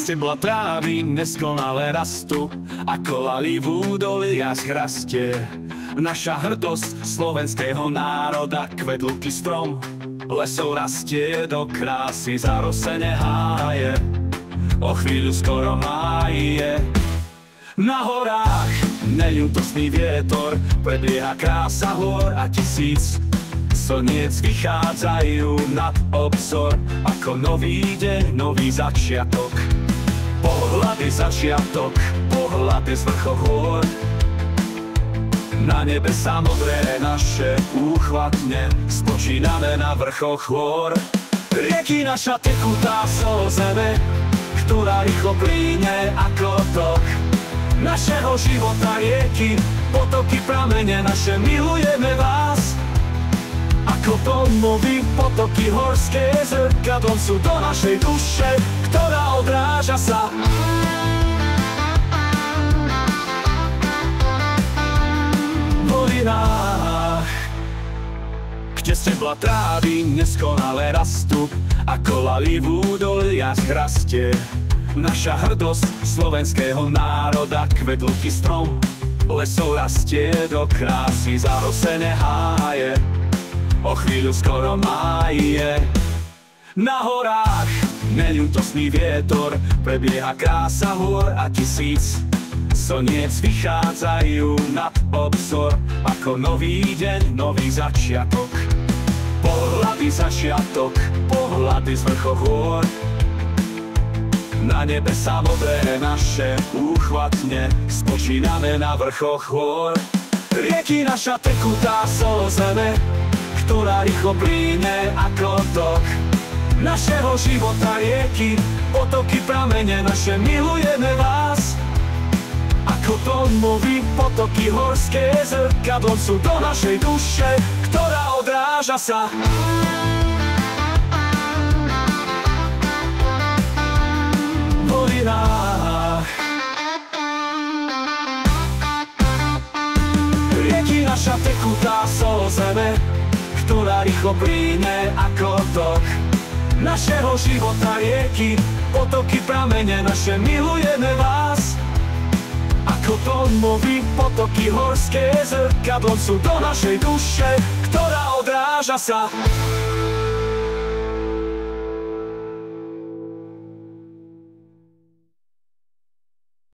stebla trávy neskonale rastú, ako lalí v údoliach rastie. Naša hrdosť slovenského národa, kvedlky strom, lesov rastie do krásy zarosené háje. O chvíľu skoro máje. Na horách neľútostný vietor, prebieha krása hôr a tisíc slniec vychádzajú nad obzor, ako nový deň, nový začiatok. Pohľady začiatok, pohľady z vrchov hôr. Na nebesá modré naše úchvatne, spočíname na vrchoch hôr. Rieky naša tekutá sol zeme, ktorá rýchlo plyne ako tok našeho života. Rieky, potoky, pramene naše, milujeme vás. Ako domovy, potoky horské, zrkadlom sú do našej duše, ktorá odráža sa. Kde stebla trávy neskonale rastú, ako lalí v údoliach rastie. Naša hrdosť slovenského národa, kvedlky strom, lesov rastie do krásy zarosené háje. O chvíľu skoro máje. Na horách neľútostný vietor, prebieha krása hôr a tisíc slniec vychádzajú nad obzor, ako nový deň, nový začiatok. Pohľady začiatok, pohľady z vrchov hôr. Na nebesá modré naše úchvatne, spočíname na vrchoch hôr. Rieky naša tekutá sol zeme, ktorá rýchlo plyne ako tok našeho života. Rieky, potoky, pramene naše, milujeme vás. Ako domovy, potoky horské, zrkadlom sú do našej duše, ktorá odráža sa. V dolinách. Rieky naša tekutá sol zeme, ktorá rýchlo plyne ako tok našeho života. Rieky, potoky, pramene naše, milujeme vás. Ako domovy, potoky horské, zrkadlom sú do našej duše, ktorá odráža sa.